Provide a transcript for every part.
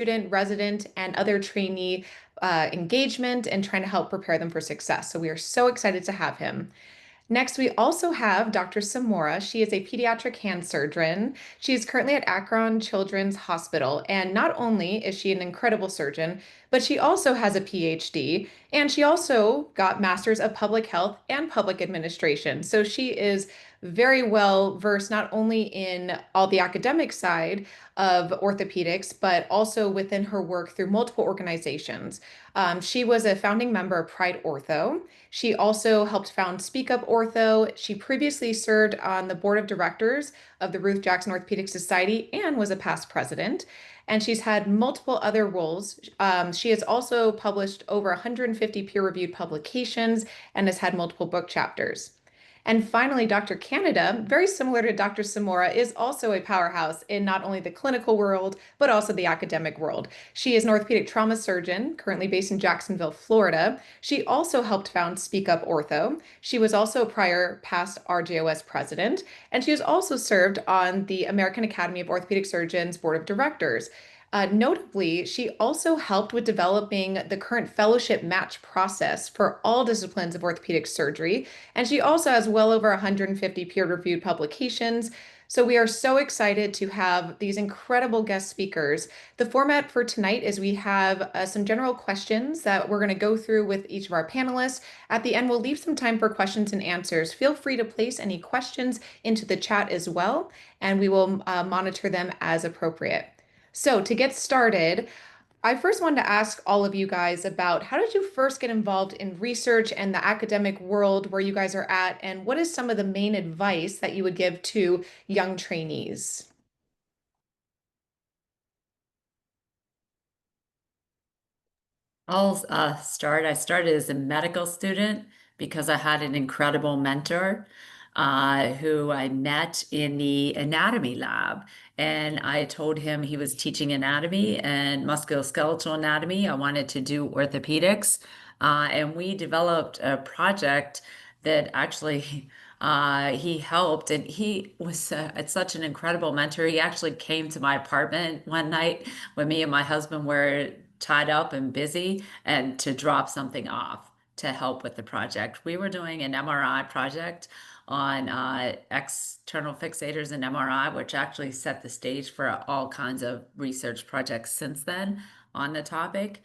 student, resident, and other trainee engagement and trying to help prepare them for success. So we are so excited to have him. Next, we also have Dr. Samora. She is a pediatric hand surgeon. She is currently at Akron Children's Hospital. And not only is she an incredible surgeon, but she also has a PhD. And she also got Masters of Public Health and Public Administration. So she is very well versed not only in all the academic side of orthopedics, but also within her work through multiple organizations. She was a founding member of Pride Ortho. She also helped found Speak Up Ortho. She previously served on the board of directors of the Ruth Jackson Orthopedic Society and was a past president. And she's had multiple other roles. She has also published over 150 peer-reviewed publications and has had multiple book chapters. And finally, Dr. Cannada, very similar to Dr. Samora, is also a powerhouse in not only the clinical world, but also the academic world. She is an orthopedic trauma surgeon, currently based in Jacksonville, Florida. She also helped found Speak Up Ortho. She was also a prior past RJOS president, and she has also served on the American Academy of Orthopedic Surgeons Board of Directors. Notably, she also helped with developing the current fellowship match process for all disciplines of orthopedic surgery. And she also has well over 150 peer-reviewed publications. So we are so excited to have these incredible guest speakers. The format for tonight is we have some general questions that we're going to go through with each of our panelists. At the end, we'll leave some time for questions and answers. Feel free to place any questions into the chat as well, and we will monitor them as appropriate. So to get started, I first wanted to ask all of you guys about how did you first get involved in research and the academic world where you guys are at, and what is some of the main advice that you would give to young trainees? I'll start. I started as a medical student because I had an incredible mentor who I met in the anatomy lab. And I told him he was teaching anatomy and musculoskeletal anatomy. I wanted to do orthopedics. And we developed a project that actually he helped. And he was such an incredible mentor. He actually came to my apartment one night when me and my husband were tied up and busy and to drop something off to help with the project. We were doing an MRI project on external fixators and MRI, which actually set the stage for all kinds of research projects since then on the topic.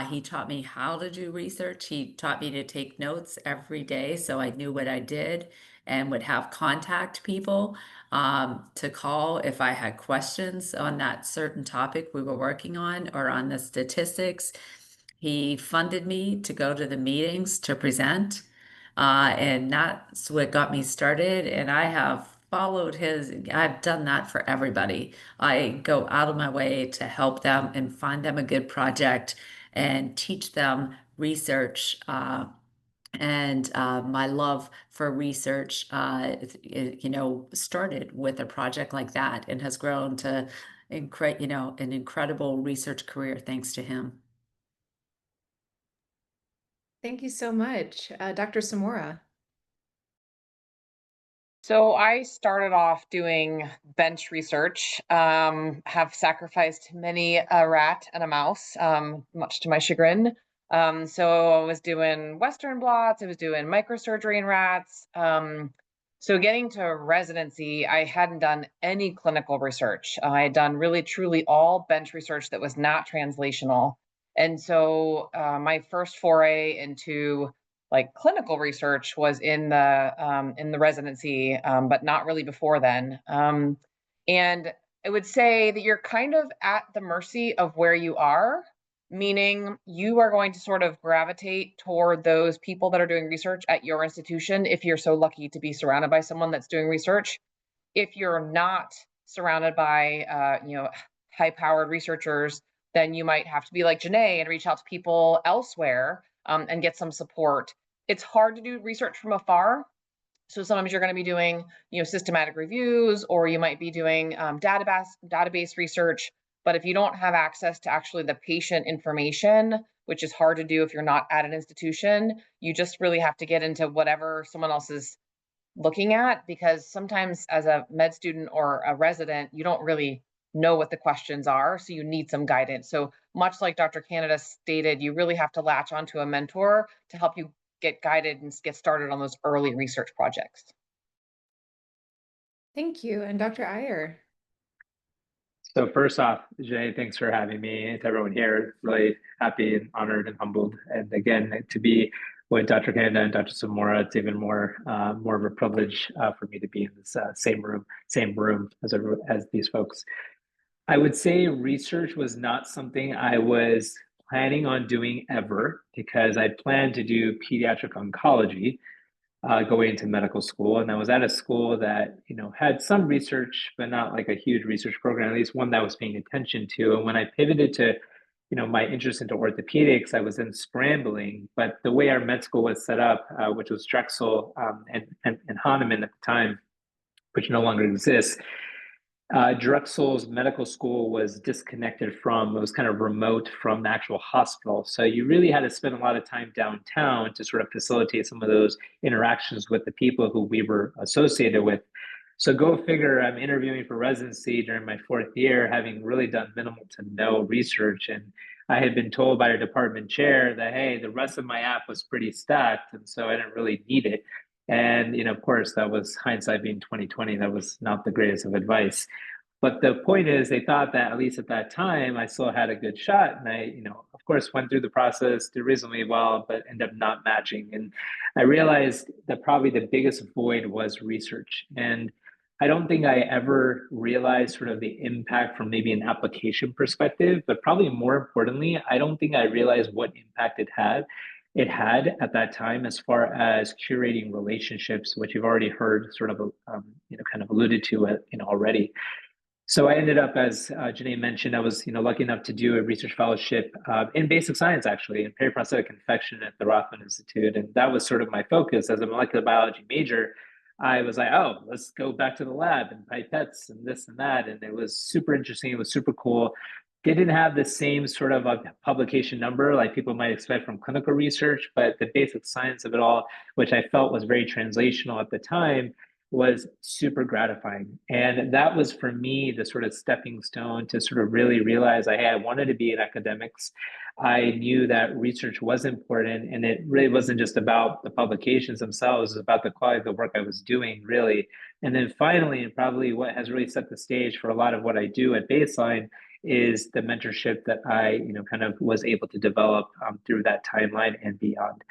He taught me how to do research. He taught me to take notes every day so I knew what I did and would have contact people to call if I had questions on that certain topic we were working on or on the statistics. He funded me to go to the meetings to present, and that's what got me started. And I have followed I've done that for everybody. I go out of my way to help them and find them a good project and teach them research. And my love for research, started with a project like that and has grown to, an incredible research career thanks to him. Thank you so much, Dr. Samora. So I started off doing bench research, have sacrificed many a rat and a mouse, much to my chagrin. So I was doing Western blots, I was doing microsurgery in rats. So getting to residency, I hadn't done any clinical research. I had done really, truly all bench research that was not translational. And so my first foray into like clinical research was in the residency, but not really before then. And I would say that you're kind of at the mercy of where you are, meaning you are going to sort of gravitate toward those people that are doing research at your institution if you're so lucky to be surrounded by someone that's doing research. If you're not surrounded by high-powered researchers, then you might have to be like Janae and reach out to people elsewhere and get some support. It's hard to do research from afar. So sometimes you're going to be doing, systematic reviews, or you might be doing database research. But if you don't have access to actually the patient information, which is hard to do if you're not at an institution, you just really have to get into whatever someone else is looking at, because sometimes as a med student or a resident, you don't really know what the questions are. So you need some guidance. So much like Dr. Cannada stated, you really have to latch onto a mentor to help you get guided and get started on those early research projects. Thank you. And Dr. Aiyer. So first off, Jay, thanks for having me. And to everyone here, really happy and honored and humbled. And again, to be with Dr. Cannada and Dr. Samora, it's even more of a privilege for me to be in this same room as these folks. I would say research was not something I was planning on doing ever because I planned to do pediatric oncology going into medical school. And I was at a school that, had some research, but not like a huge research program, at least one that I was paying attention to. And when I pivoted to, my interest into orthopedics, I was then scrambling. But the way our med school was set up, which was Drexel and Hahnemann at the time, which no longer exists, Drexel's medical school was disconnected from, it was kind of remote from the actual hospital. So you really had to spend a lot of time downtown to sort of facilitate some of those interactions with the people who we were associated with. So go figure, I'm interviewing for residency during my 4th year, having really done minimal to no research. And I had been told by our department chair that, hey, the rest of my app was pretty stacked. And so I didn't really need it. And, of course, that was hindsight being 2020. That was not the greatest of advice. But the point is, they thought that at least at that time, I still had a good shot. And I, of course, went through the process, did reasonably well, but ended up not matching. And I realized that probably the biggest void was research. And I don't think I ever realized sort of the impact from maybe an application perspective, but probably more importantly, I don't think I realized what impact it had at that time as far as curating relationships, which you've already heard sort of, kind of alluded to it, already. So I ended up, as Janae mentioned, I was, lucky enough to do a research fellowship in basic science, actually, in periprosthetic infection at the Rothman Institute, and that was sort of my focus as a molecular biology major. I was like, oh, let's go back to the lab and pipettes and this and that, and it was super interesting. It was super cool. Didn't have the same sort of a publication number like people might expect from clinical research, but the basic science of it all, which I felt was very translational at the time, was super gratifying. And that was for me the sort of stepping stone to sort of really realize I wanted to be in academics. I knew that research was important, and it really wasn't just about the publications themselves, it was about the quality of the work I was doing, really. And then finally, and probably what has really set the stage for a lot of what I do at Baseline, is the mentorship that I, kind of was able to develop through that timeline and beyond.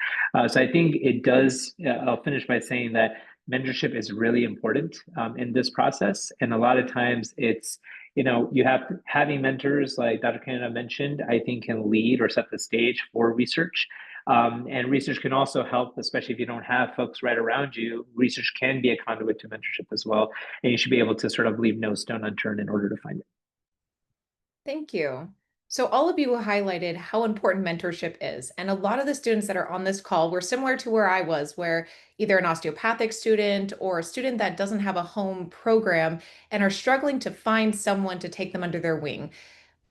So I think it does. I'll finish by saying that mentorship is really important in this process, and a lot of times it's, you have having mentors like Dr. Cannada mentioned, I think can lead or set the stage for research. And research can also help, especially if you don't have folks right around you. Research can be a conduit to mentorship as well, and you should be able to sort of leave no stone unturned in order to find it. Thank you. So all of you highlighted how important mentorship is. And a lot of the students that are on this call were similar to where I was, where either an osteopathic student or a student that doesn't have a home program and are struggling to find someone to take them under their wing.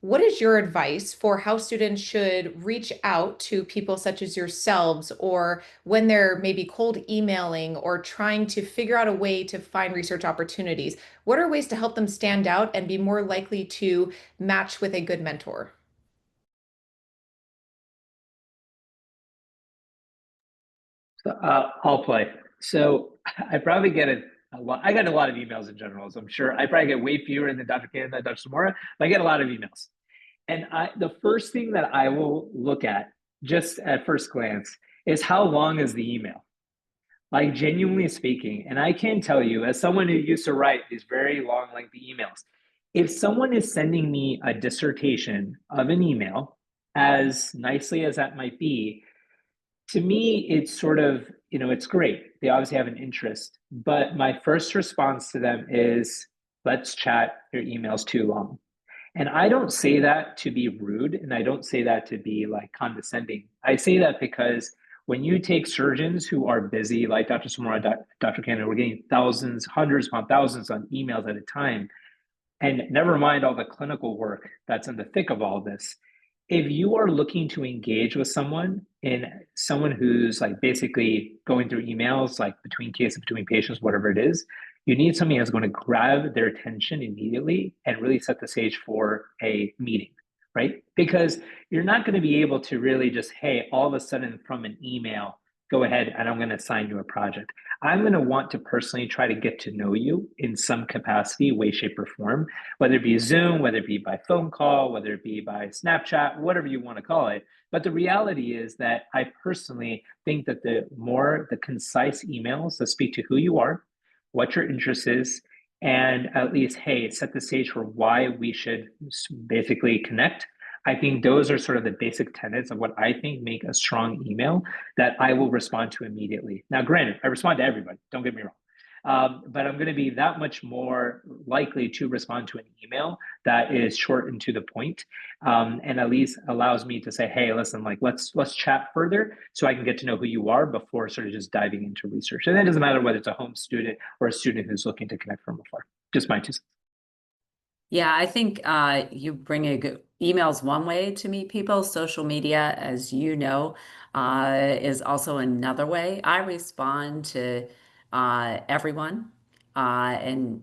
What is your advice for how students should reach out to people such as yourselves, or when they're maybe cold emailing or trying to figure out a way to find research opportunities? What are ways to help them stand out and be more likely to match with a good mentor? So I'll play. So I probably get a lot. I get a lot of emails in general, so I'm sure I probably get way fewer than Dr. Cannada, Dr. Samora, but I get a lot of emails. And the first thing that I will look at just at first glance is how long is the email? Like genuinely speaking, and I can tell you, as someone who used to write these very long, lengthy emails, if someone is sending me a dissertation of an email, as nicely as that might be, to me, it's sort of, it's great. They obviously have an interest, but my first response to them is, let's chat, your email's too long. And I don't say that to be rude, and I don't say that to be like condescending. I say that because when you take surgeons who are busy, like Dr. Samora, Dr. Cannada, we're getting thousands, hundreds upon thousands on emails at a time, and never mind all the clinical work that's in the thick of all this. If you are looking to engage with someone who's like basically going through emails, like between patients, whatever it is, You need something that's going to grab their attention immediately and really set the stage for a meeting, right? Because you're not going to be able to really just, hey, all of a sudden from an email, go ahead and I'm going to assign you a project. I'm going to want to personally try to get to know you in some capacity, way, shape, or form, whether it be Zoom, whether it be by phone call, whether it be by Snapchat, whatever you want to call it. But the reality is that I personally think that the concise emails that speak to who you are, what your interest is, and at least, hey, set the stage for why we should basically connect. I think those are sort of the basic tenets of what I think make a strong email that I will respond to immediately. Now, granted, I respond to everybody, don't get me wrong. But I'm going to be that much more likely to respond to an email that is short and to the point, and at least allows me to say, "Hey, listen, like let's chat further, so I can get to know who you are before sort of just diving into research." And it doesn't matter whether it's a home student or a student who's looking to connect from afar. Just my 2 cents. Yeah, I think you bring a good email's one way to meet people. Social media, as you know, is also another way. I respond to everyone, and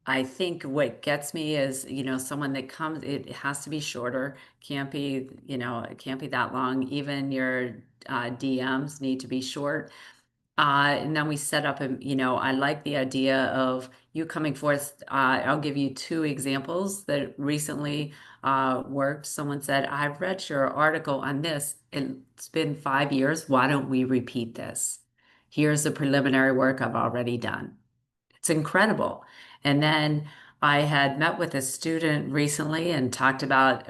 I think what gets me is, someone that comes, it has to be shorter, can't be, it can't be that long. Even your DMs need to be short. And then we set up I like the idea of you coming forth. I'll give you 2 examples that recently worked. Someone said, I've read your article on this. It's been 5 years. Why don't we repeat this? Here's the preliminary work I've already done. It's incredible. And then I had met with a student recently and talked about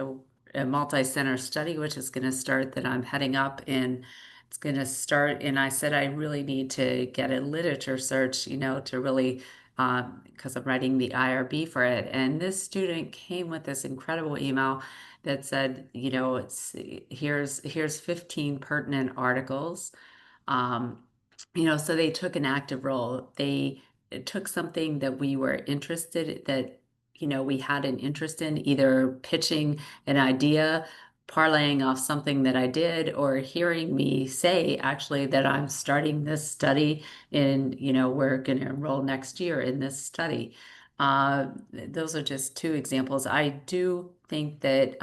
a multi-center study, which is going to start, that I'm heading up, and it's going to start. And I said, I really need to get a literature search, to really, because I'm writing the IRB for it. And this student came with this incredible email that said, here's 15 pertinent articles. Um, so they took an active role. They took something that we were interested, that, we had an interest in, either pitching an idea, parlaying off something that I did, or hearing me say actually that I'm starting this study and, we're going to enroll next year in this study. Those are just 2 examples. I do think that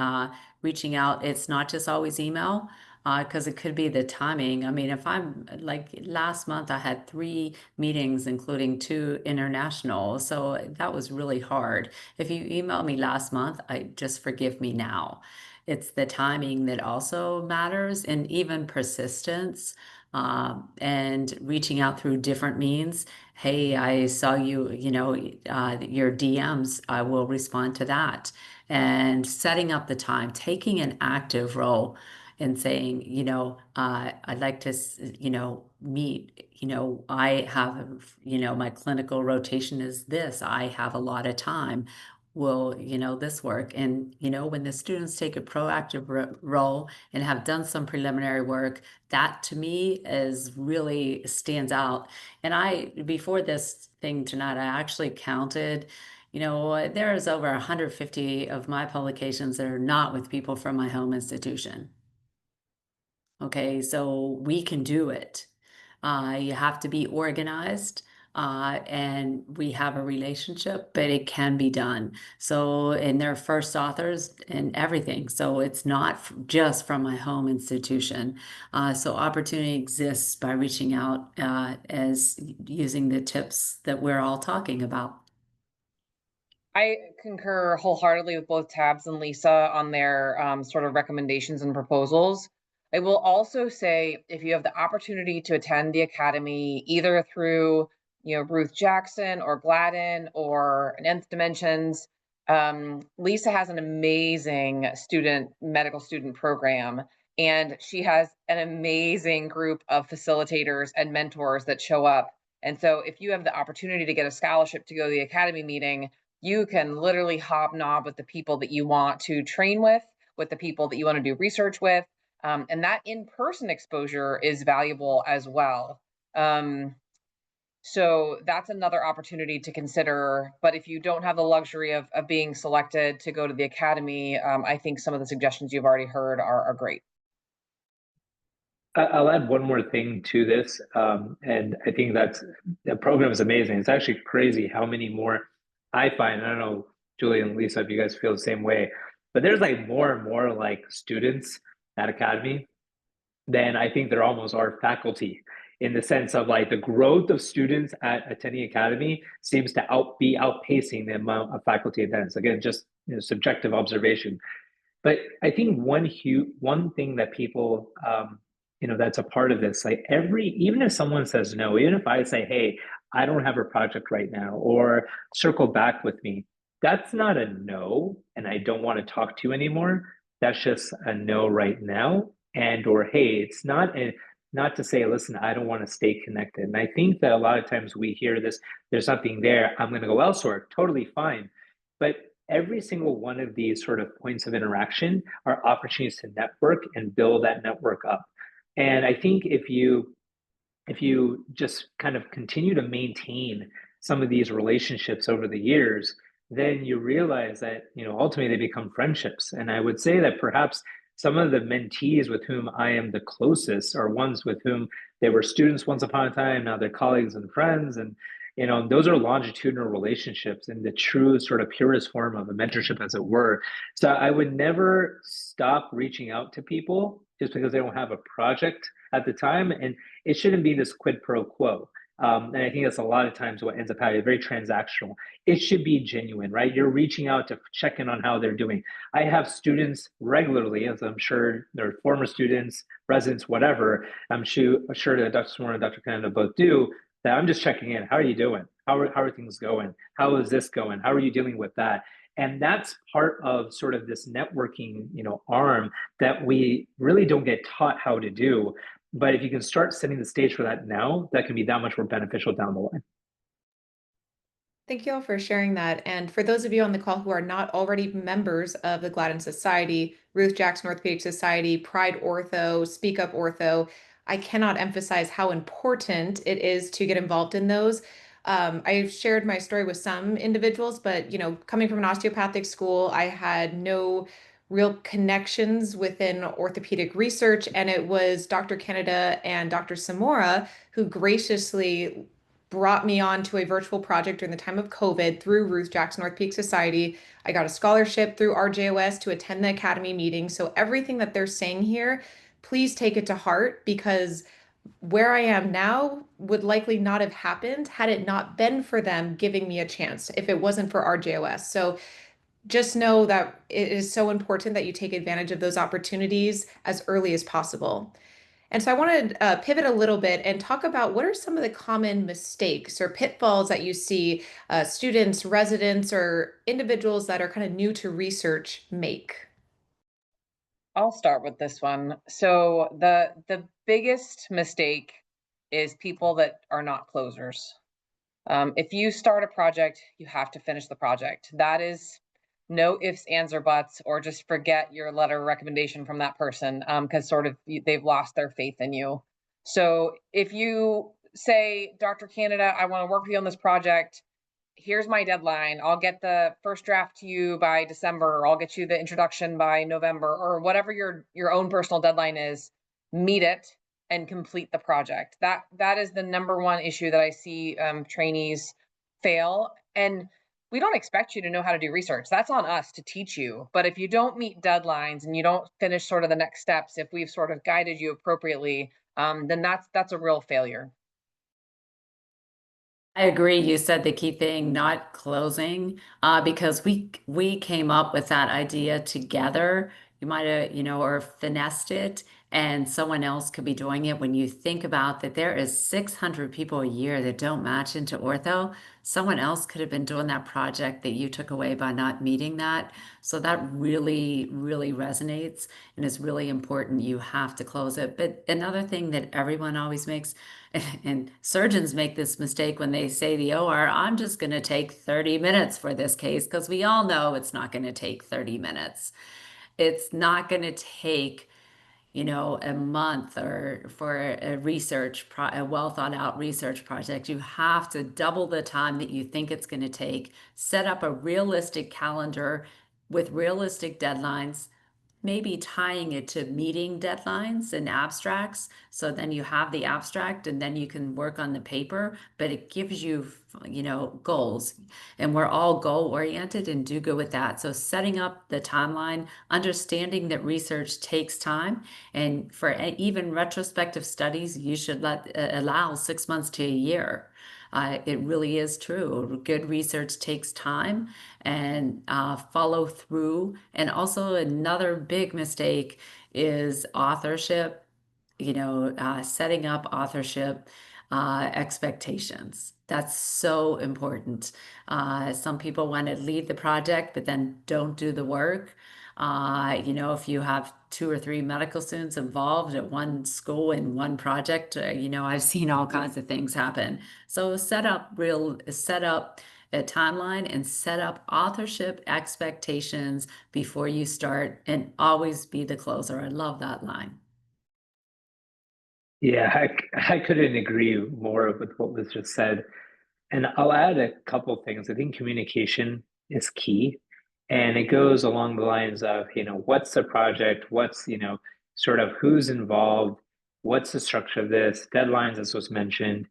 reaching out, it's not just always email, because it could be the timing. I mean, if I'm like last month, I had 3 meetings, including 2 international. So that was really hard. If you emailed me last month, I just forgive me now. It's the timing that also matters, and even persistence, and reaching out through different means. Hey, I saw you, your DMs, I will respond to that. And setting up the time, taking an active role and saying, I'd like to, meet, I have, my clinical rotation is this, I have a lot of time. Will, this work? And, when the students take a proactive role and have done some preliminary work, that to me is really stands out. And before this thing tonight, I actually counted, there's over 150 of my publications that are not with people from my home institution. Okay, so we can do it. You have to be organized, and we have a relationship, but it can be done. So, and they're first authors and everything. So it's not just from my home institution. So opportunity exists by reaching out, as using the tips that we're all talking about. I concur wholeheartedly with both Tabs and Lisa on their sort of recommendations and proposals. I will also say, if you have the opportunity to attend the academy, either through Ruth Jackson or Gladden or Nth Dimensions, Lisa has an amazing medical student program, and she has an amazing group of facilitators and mentors that show up. And so, if you have the opportunity to get a scholarship to go to the academy meeting, you can literally hobnob with the people that you want to train with the people that you want to do research with. And that in-person exposure is valuable as well. So that's another opportunity to consider. But if you don't have the luxury of being selected to go to the academy, I think some of the suggestions you've already heard are great. I'll add one more thing to this, and I think that's the program is amazing. It's actually crazy how many more I find. I don't know, Julie and Lisa, if you guys feel the same way, but there's like more and more like students at Academy than I think there almost are faculty in the sense of like the growth of students at attending Academy seems to be outpacing the amount of faculty attendance. Again, just subjective observation. But I think one thing that people that's a part of this, like even if someone says no, even if I say, hey, I don't have a project right now, or circle back with me, that's not a no, and I don't want to talk to you anymore. That's just a no right now. And or hey, it's not to say, listen, I don't want to stay connected. And I think that a lot of times we hear this, there's something there, I'm gonna go elsewhere. Totally fine. But every single one of these sort of points of interaction are opportunities to network and build that network up. And I think if you just kind of continue to maintain some of these relationships over the years, then you realize that ultimately they become friendships. And I would say that perhaps some of the mentees with whom I am the closest are ones with whom they were students once upon a time, now they're colleagues and friends. And those are longitudinal relationships in the true sort of purest form of a mentorship, as it were. So I would never stop reaching out to people just because they don't have a project at the time. And it shouldn't be this quid pro quo. And I think that's a lot of times what ends up happening, very transactional. It should be genuine, right? You're reaching out to check in on how they're doing. I have students regularly, as I'm sure they're former students, residents, whatever. I'm sure that Dr. Samora and Dr. Cannada both do, that I'm just checking in. How are you doing? How are things going? How is this going? How are you dealing with that? And that's part of sort of this networking, arm that we really don't get taught how to do. But if you can start setting the stage for that now, that can be that much more beneficial down the line. Thank you all for sharing that. And for those of you on the call who are not already members of the Gladden Society, Ruth Jackson Orthopedic Society, Pride Ortho, Speak Up Ortho, I cannot emphasize how important it is to get involved in those. I've shared my story with some individuals, but coming from an osteopathic school, I had no real connections within orthopedic research, and it was Dr. Cannada and Dr. Samora who graciously brought me on to a virtual project during the time of COVID through Ruth Jackson Orthopedic Society. I got a scholarship through RJOS to attend the Academy meeting. So everything that they're saying here, please take it to heart, because where I am now would likely not have happened had it not been for them giving me a chance, if it wasn't for RJOS. So just know that it is so important that you take advantage of those opportunities as early as possible. And so I want to pivot a little bit and talk about what are some of the common mistakes or pitfalls that you see students, residents, or individuals that are kind of new to research make. I'll start with this one. So the biggest mistake is people that are not closers. If you start a project, you have to finish the project. That is no ifs, ands, or buts, or just forget your letter of recommendation from that person because sort of they've lost their faith in you. So if you say, Dr. Cannada, I want to work with you on this project, here's my deadline. I'll get the first draft to you by December, or I'll get you the introduction by November, or whatever your own personal deadline is. Meet it and complete the project. That is the number one issue that I see trainees fail. And we don't expect you to know how to do research. That's on us to teach you. But if you don't meet deadlines and you don't finish sort of the next steps, if we've sort of guided you appropriately, then that's a real failure. I agree. You said the key thing, not closing, because we came up with that idea together. You might have, or finessed it, and someone else could be doing it. When you think about that, there is 600 people a year that don't match into ortho. Someone else could have been doing that project that you took away by not meeting that. So that really, really resonates and is really important. You have to close it. But another thing that everyone always makes, and surgeons make this mistake when they say the OR, I'm just going to take 30 minutes for this case, because we all know it's not going to take 30 minutes. It's not going to take, a month or for a well thought out research project. You have to double the time that you think it's going to take, set up a realistic calendar with realistic deadlines, maybe tying it to meeting deadlines and abstracts. So then you have the abstract and then you can work on the paper, but it gives you, goals. And we're all goal oriented and do good with that. So setting up the timeline, understanding that research takes time, and for even retrospective studies, you should allow 6 months to a year. It really is true. Good research takes time and follow through. And also, another big mistake is authorship, setting up authorship expectations. That's so important. Some people want to lead the project, but then don't do the work. If you have 2 or 3 medical students involved at one school in one project, I've seen all kinds of things happen. So set up a timeline and set up authorship expectations before you start, and always be the closer. I love that line. Yeah, I couldn't agree more with what was just said. And I'll add a couple things. I think communication is key. And it goes along the lines of, what's the project? What's, sort of who's involved? What's the structure of this? Deadlines, as was mentioned.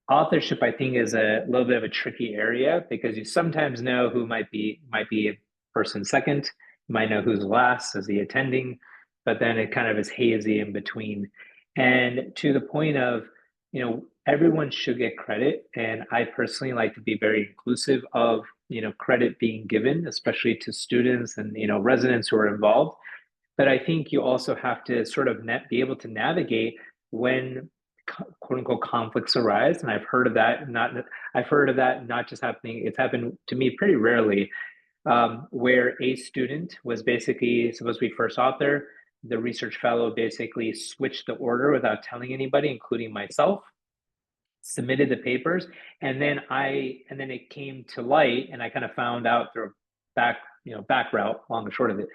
Authorship, I think, is a little bit of a tricky area because you sometimes know who might be a person second, you might know who's last as the attending, but then it kind of is hazy in between. And to the point of, everyone should get credit, and I personally like to be very inclusive of, credit being given, especially to students and residents who are involved. But I think you also have to sort of be able to navigate when quote unquote conflicts arise. And I've heard of that not just happening, it's happened to me pretty rarely, where a student was basically supposed to be first author. The research fellow basically switched the order without telling anybody, including myself, submitted the papers, and then it came to light, and I kind of found out through a back route, long and short of it.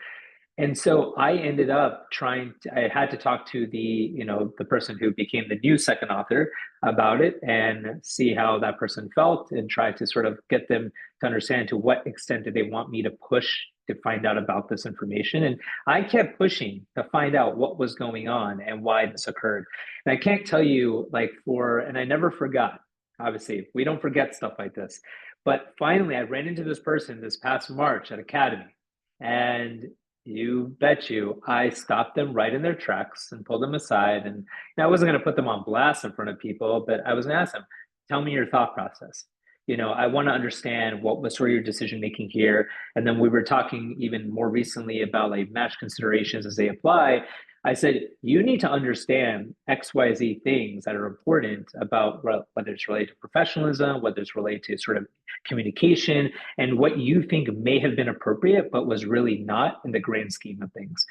And so I ended up I had to talk to the person who became the new second author about it and see how that person felt and try to sort of get them to understand to what extent did they want me to push to find out about this information. And I kept pushing to find out what was going on and why this occurred. And I can't tell you and I never forgot. Obviously, we don't forget stuff like this. But finally, I ran into this person this past March at Academy. And you bet you, I stopped them right in their tracks and pulled them aside. And I wasn't going to put them on blast in front of people, but I was going to ask them, tell me your thought process. I want to understand what was sort of your decision making here. And then we were talking even more recently about like match considerations as they apply. I said, you need to understand XYZ things that are important about whether it's related to professionalism, whether it's related to sort of communication, and what you think may have been appropriate, but was really not in the grand scheme of things.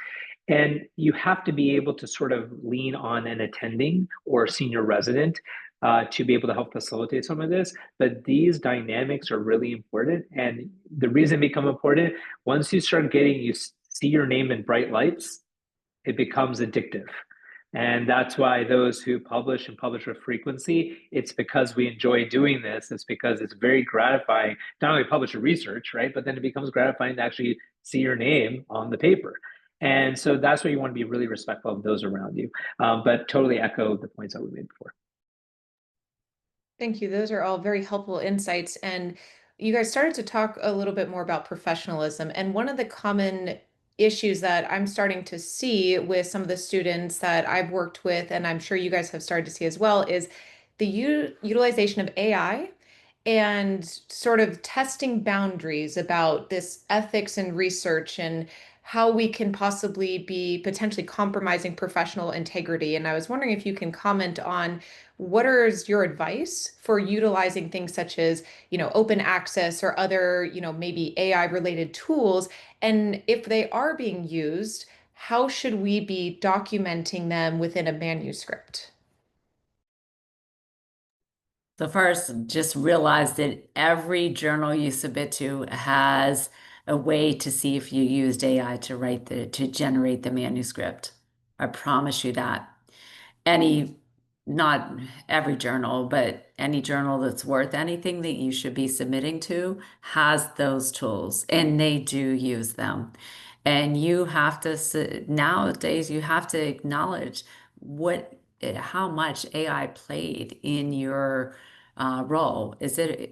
And you have to be able to sort of lean on an attending or senior resident to be able to help facilitate some of this. But these dynamics are really important. And the reason they become important, once you see your name in bright lights, it becomes addictive. And that's why those who publish and publish with frequency, it's because we enjoy doing this. It's because it's very gratifying, not only publish a research, right? But then it becomes gratifying to actually see your name on the paper. And so that's why you want to be really respectful of those around you. But totally echo the points that we made before. Thank you. Those are all very helpful insights. And you guys started to talk a little bit more about professionalism. And one of the common issues that I'm starting to see with some of the students that I've worked with, and I'm sure you guys have started to see as well, is the utilization of AI and sort of testing boundaries about this ethics and research and how we can possibly be potentially compromising professional integrity. And I was wondering if you can comment on what is your advice for utilizing things such as, open access or other, maybe AI related tools. And if they are being used, how should we be documenting them within a manuscript? So first, just realize that every journal you submit to has a way to see if you used AI to generate the manuscript. I promise you that. Any, not every journal, but any journal that's worth anything that you should be submitting to has those tools, and they do use them. And you have to, nowadays, you have to acknowledge how much AI played in your role.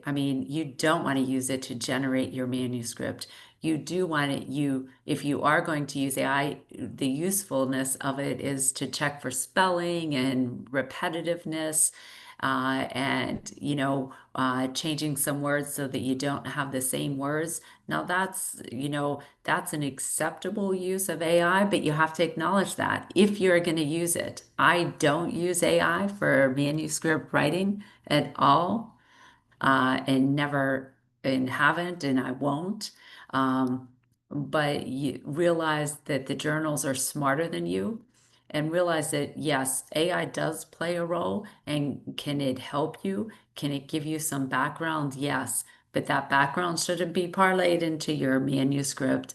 I mean, you don't want to use it to generate your manuscript. You do want it, if you are going to use AI, the usefulness of it is to check for spelling and repetitiveness, and, changing some words so that you don't have the same words. Now that's an acceptable use of AI, but you have to acknowledge that if you're going to use it. I don't use AI for manuscript writing at all, and never, and haven't, and I won't. Um, but you realize that the journals are smarter than you, and realize that yes, AI does play a role. And can it help you? Can it give you some background? Yes, but that background shouldn't be parlayed into your manuscript,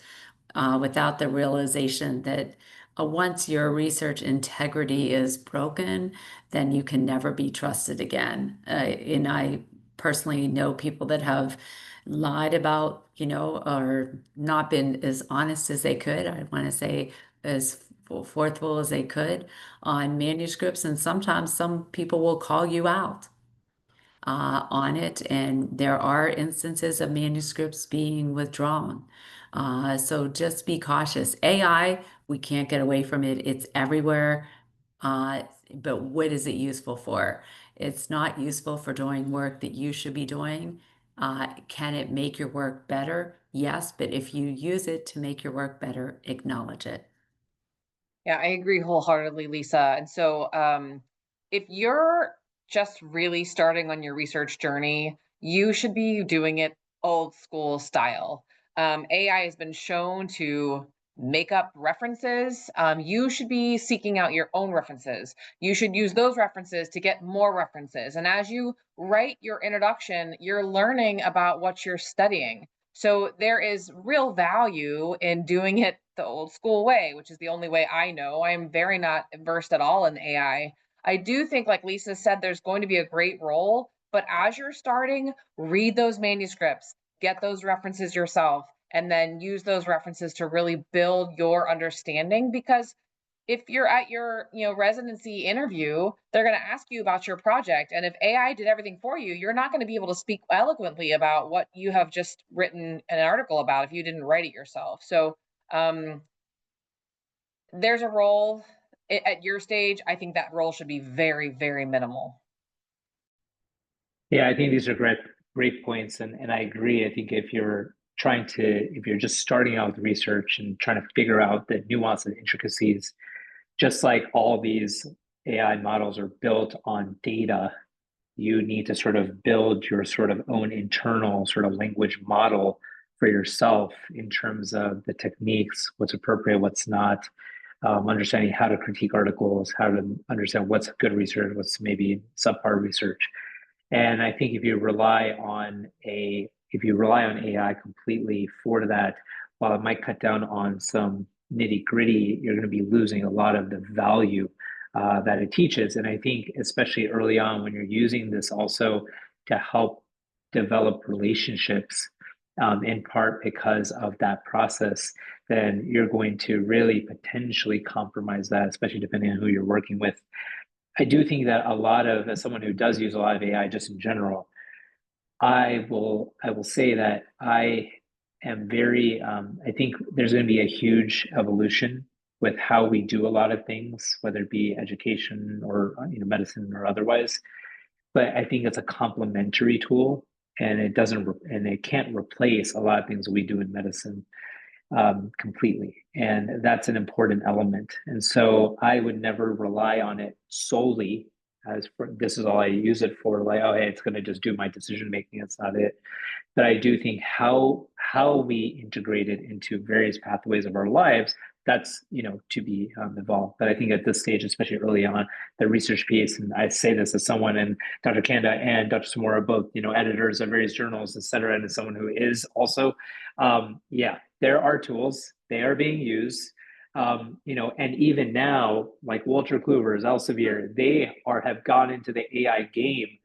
without the realization that once your research integrity is broken, then you can never be trusted again. And I personally know people that have lied about, or not been as honest as they could. I want to say as forthful as they could on manuscripts. And sometimes some people will call you out on it, and there are instances of manuscripts being withdrawn. So just be cautious. AI, we can't get away from it. It's everywhere. Uh, but what is it useful for? It's not useful for doing work that you should be doing. Can it make your work better? Yes, but if you use it to make your work better, acknowledge it. Yeah, I agree wholeheartedly, Lisa. And so, if you're just really starting on your research journey, you should be doing it old school style. AI has been shown to make up references. You should be seeking out your own references. You should use those references to get more references. And as you write your introduction, you're learning about what you're studying. So there is real value in doing it the old school way, which is the only way I know. I am very not versed at all in AI. I do think, like Lisa said, there's going to be a great role, but as you're starting, read those manuscripts, get those references yourself, and then use those references to really build your understanding. Because if you're at your residency interview, they're going to ask you about your project, and if AI did everything for you, you're not going to be able to speak eloquently about what you have just written an article about if you didn't write it yourself. So um, there's a role at your stage. I think that role should be very, very minimal. Yeah, I think these are great points, and I agree. I think if you're just starting out with research and trying to figure out the nuance and intricacies, just like all these AI models are built on data, you need to sort of build your sort of own internal sort of language model for yourself in terms of the techniques, what's appropriate, what's not, understanding how to critique articles, how to understand what's good research, what's maybe subpar research. And I think if you rely on AI completely for that, while it might cut down on some nitty gritty, you're going to be losing a lot of the value that it teaches. And I think especially early on when you're using this also to help develop relationships, in part because of that process, then you're going to really potentially compromise that, especially depending on who you're working with. I do think that as someone who does use a lot of AI just in general, I will say that I am very I think there's going to be a huge evolution with how we do a lot of things, whether it be education or medicine or otherwise. But I think it's a complementary tool, and it can't replace a lot of things that we do in medicine completely. And that's an important element. And so I would never rely on it solely as for this is all I use it for, like, oh, hey, it's going to just do my decision making. It's not it. But I do think how we integrate it into various pathways of our lives, that's to be evolved. But I think at this stage, especially early on, the research piece, and I say this as someone, and Dr. Cannada and Dr. Samora are both editors of various journals, et cetera, and as someone who is also, yeah, there are tools, they are being used. And even now, like Walter Kluver's Elsevier, have gone into the AI game,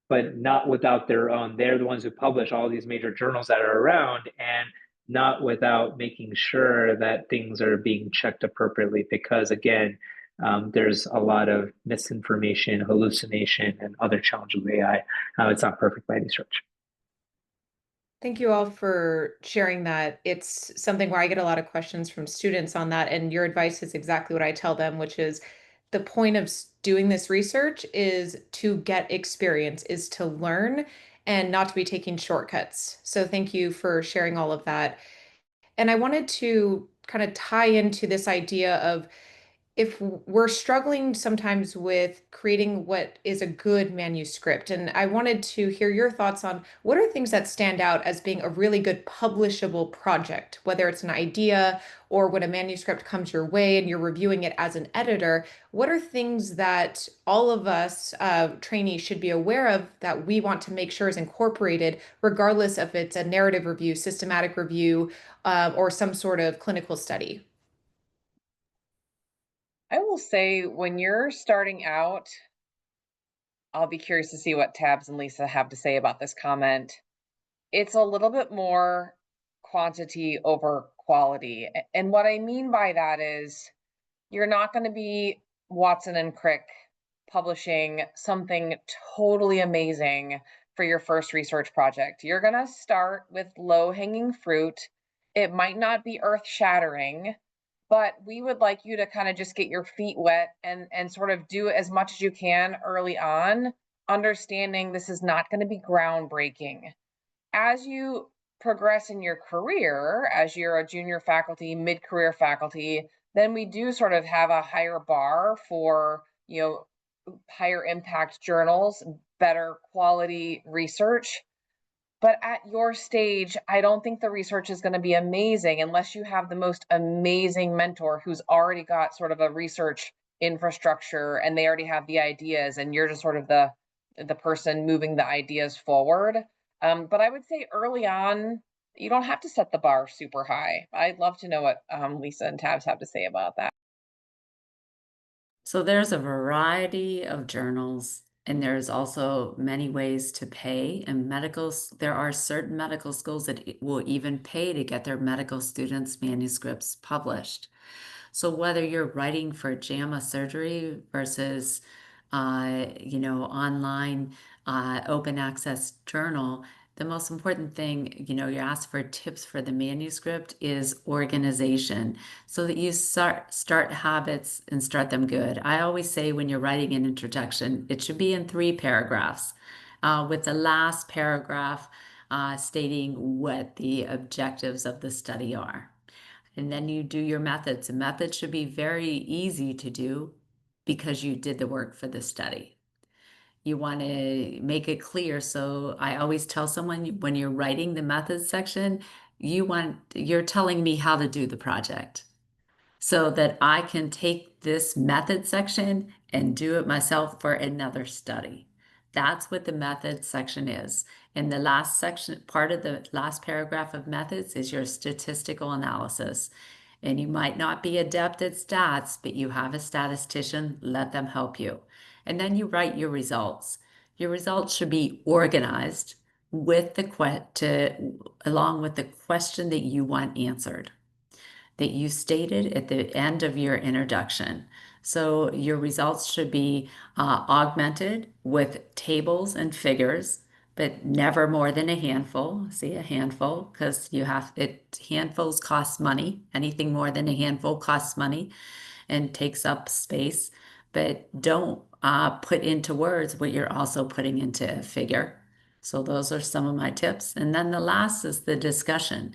but not without their own. They're the ones who publish all these major journals that are around, and not without making sure that things are being checked appropriately. Because again, there's a lot of misinformation, hallucination, and other challenges with AI. It's not perfect by any stretch. Thank you all for sharing that. It's something where I get a lot of questions from students on that, and your advice is exactly what I tell them, which is the point of doing this research is to get experience, is to learn and not to be taking shortcuts. So thank you for sharing all of that. And I wanted to kind of tie into this idea of if we're struggling sometimes with creating what is a good manuscript, and I wanted to hear your thoughts on what are things that stand out as being a really good publishable project, whether it's an idea or when a manuscript comes your way and you're reviewing it as an editor. What are things that all of us trainees should be aware of that we want to make sure is incorporated, regardless if it's a narrative review, systematic review, or some sort of clinical study? I will say when you're starting out, I'll be curious to see what Tabs and Lisa have to say about this comment. It's a little bit more quantity over quality. And what I mean by that is you're not going to be Watson and Crick publishing something totally amazing for your first research project. You're going to start with low hanging fruit. It might not be earth shattering, but we would like you to kind of just get your feet wet and sort of do as much as you can early on, understanding this is not going to be groundbreaking. As you progress in your career, as you're a junior faculty, mid-career faculty, then we do sort of have a higher bar for, higher impact journals, better quality research. But at your stage, I don't think the research is going to be amazing unless you have the most amazing mentor who's already got sort of a research infrastructure and they already have the ideas and you're just sort of the person moving the ideas forward. But I would say early on, you don't have to set the bar super high. I'd love to know what Lisa and Tabs have to say about that. So there's a variety of journals, and there's also many ways to pay. And there are certain medical schools that will even pay to get their medical students' manuscripts published. So whether you're writing for JAMA surgery versus, online open access journal, the most important thing, you ask for tips for the manuscript is organization so that you start habits and start them good. I always say when you're writing an introduction, it should be in 3 paragraphs, with the last paragraph stating what the objectives of the study are. And then you do your methods. And methods should be very easy to do because you did the work for the study. You want to make it clear. So I always tell someone when you're writing the methods section, you're telling me how to do the project so that I can take this method section and do it myself for another study. That's what the method section is. And the last section, part of the last paragraph of methods is your statistical analysis. And you might not be adept at stats, but you have a statistician, let them help you. And then you write your results. Your results should be organized with along with the question that you want answered, that you stated at the end of your introduction. So your results should be augmented with tables and figures, but never more than a handful. See, a handful, because handfuls cost money. Anything more than a handful costs money and takes up space. But don't put into words what you're also putting into a figure. So those are some of my tips. And then the last is the discussion,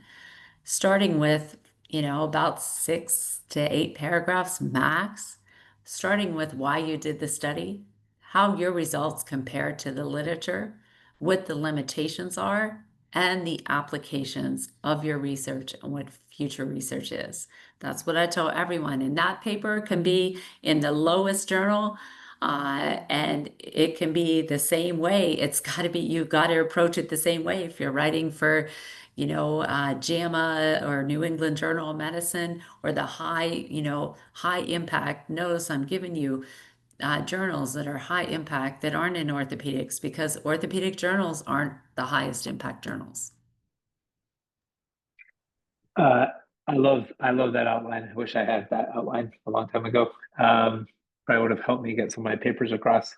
starting with, about 6 to 8 paragraphs max, starting with why you did the study, how your results compare to the literature, what the limitations are, and the applications of your research and what future research is. That's what I tell everyone. And that paper can be in the lowest journal, and it can be the same way. You've got to approach it the same way. If you're writing for, JAMA or New England Journal of Medicine or the high impact. Notice I'm giving you journals that are high impact that aren't in orthopedics because orthopedic journals aren't the highest impact journals. Uh, I love that outline. I wish I had that outline a long time ago. Probably would have helped me get some of my papers across.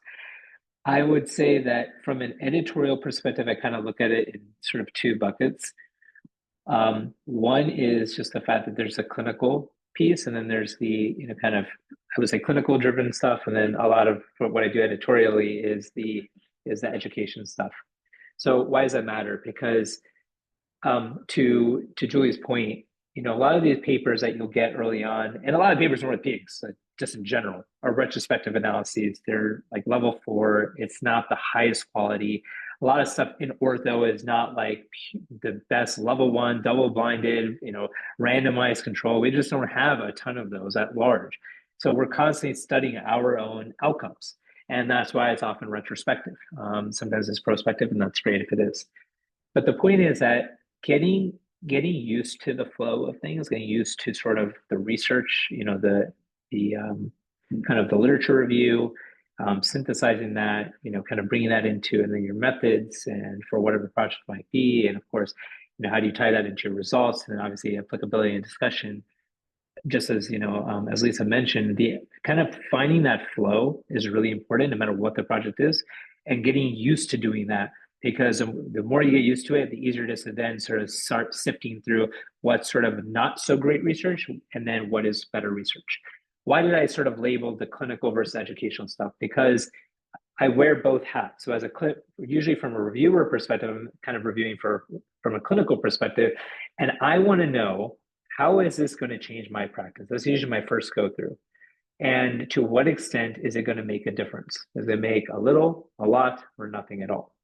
I would say that from an editorial perspective, I kind of look at it in sort of two buckets. One is just the fact that there's a clinical piece, and then there's the, kind of, I would say clinical driven stuff, and then a lot of what I do editorially is the education stuff. So why does that matter? Because to Julie's point, a lot of these papers that you'll get early on, and a lot of papers in orthopedics, just in general, are retrospective analyses. They're like level 4. It's not the highest quality. A lot of stuff in ortho is not like the best level 1, double blinded, randomized control. We just don't have a ton of those at large. So we're constantly studying our own outcomes. And that's why it's often retrospective. Sometimes it's prospective, and that's great if it is. But the point is that getting used to the flow of things, getting used to sort of the research, the kind of the literature review, synthesizing that, kind of bringing that into and then your methods and for whatever the project might be, and of course, how do you tie that into your results, and then obviously applicability and discussion. Just as as Lisa mentioned, the kind of finding that flow is really important, no matter what the project is, and getting used to doing that. Because the more you get used to it, the easier it is to then sort of start sifting through what's sort of not so great research and then what is better research. Why did I sort of label the clinical versus educational stuff? Because I wear both hats. So as usually from a reviewer perspective, I'm kind of reviewing from a clinical perspective, and I want to know, how is this going to change my practice? That's usually my first go through. And to what extent is it going to make a difference? Does it make a little, a lot, or nothing at all?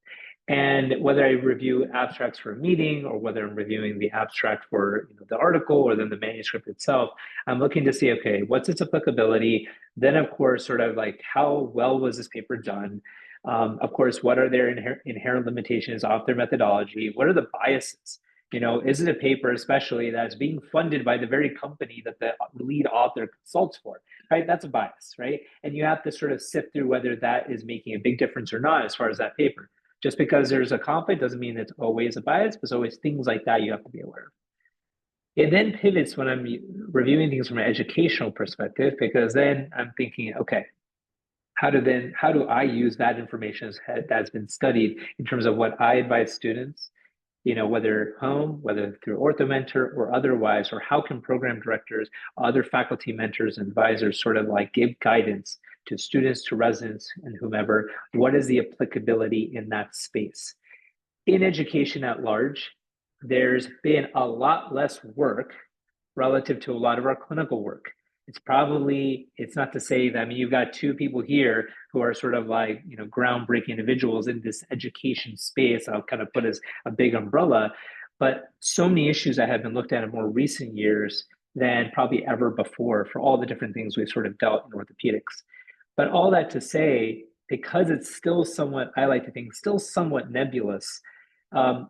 And whether I review abstracts for a meeting or whether I'm reviewing the abstract for the article or then the manuscript itself, I'm looking to see, okay, what's its applicability? Then, of course, sort of like, how well was this paper done? Of course, what are their inherent limitations of their methodology? What are the biases? Is it a paper, especially that's being funded by the very company that the lead author consults for, right? That's a bias, right? And you have to sort of sift through whether that is making a big difference or not as far as that paper. Just because there's a conflict doesn't mean it's always a bias, but there's always things like that you have to be aware of. It then pivots when I'm reviewing things from an educational perspective, because then I'm thinking, okay, how do I use that information that's been studied in terms of what I advise students, whether home, whether through OrthoMentor or otherwise, or how can program directors, other faculty mentors and advisors sort of like give guidance to students, to residents, and whomever? What is the applicability in that space? In education at large, there's been a lot less work relative to a lot of our clinical work. It's not to say that, I mean, you've got two people here who are sort of like, groundbreaking individuals in this education space. I'll kind of put as a big umbrella, but so many issues that have been looked at in more recent years than probably ever before for all the different things we've sort of dealt in orthopedics. But all that to say, because it's still somewhat, I like to think, still somewhat nebulous,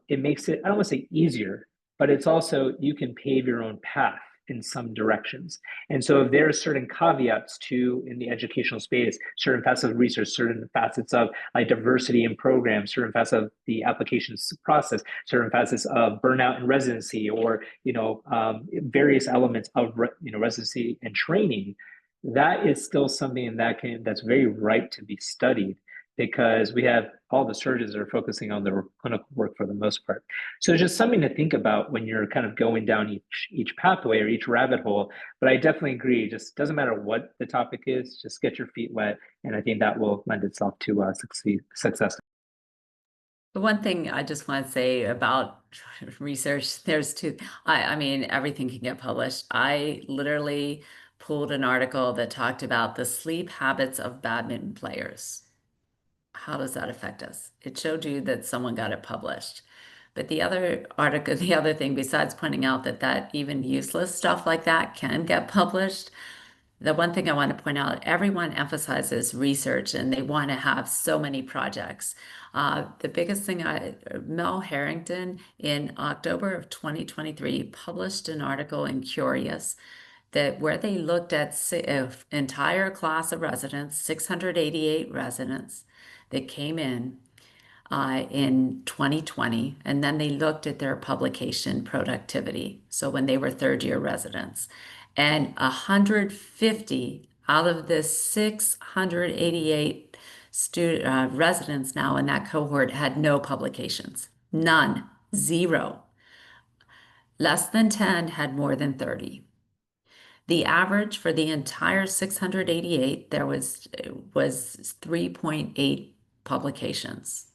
it makes it, I don't want to say easier, but it's also, you can pave your own path in some directions. And so if there are certain caveats to, in the educational space, certain facets of research, certain facets of like diversity in programs, certain facets of the applications process, certain facets of burnout in residency, or various elements of residency and training, that is still something that's very ripe to be studied, because we have all the surgeons that are focusing on their clinical work for the most part. So it's just something to think about when you're kind of going down each pathway or each rabbit hole. But I definitely agree. It just doesn't matter what the topic is, just get your feet wet. And I think that will lend itself to success. The one thing I just want to say about research, there's two, I mean, everything can get published. I literally pulled an article that talked about the sleep habits of badminton players. How does that affect us? It showed you that someone got it published. But the other article, the other thing, besides pointing out that even useless stuff like that can get published, the one thing I want to point out, everyone emphasizes research and they want to have so many projects. The biggest thing, Mel Harrington in October of 2023 published an article in Curious that where they looked at an entire class of residents, 688 residents that came in. in 2020, and then they looked at their publication productivity. So when they were third-year residents, and 150 out of the 688 residents now in that cohort had no publications. None. Zero. Less than 10 had more than 30. The average for the entire 688 there was 3.8 publications.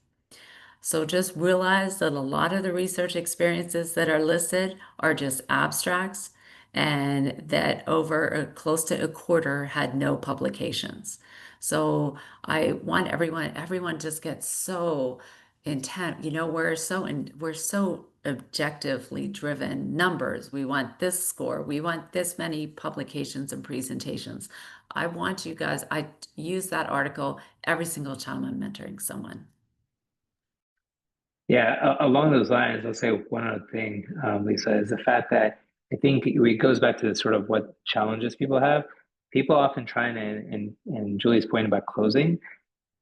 So just realize that a lot of the research experiences that are listed are just abstracts, and that close to a quarter had no publications. So I want everyone just gets so intent. We're so objectively driven numbers. We want this score. We want this many publications and presentations. I want you guys, I use that article every single time I'm mentoring someone. Yeah, along those lines, I'll say one other thing, Lisa, is the fact that I think it goes back to the sort of what challenges people have. People often try and Julie's point about closing,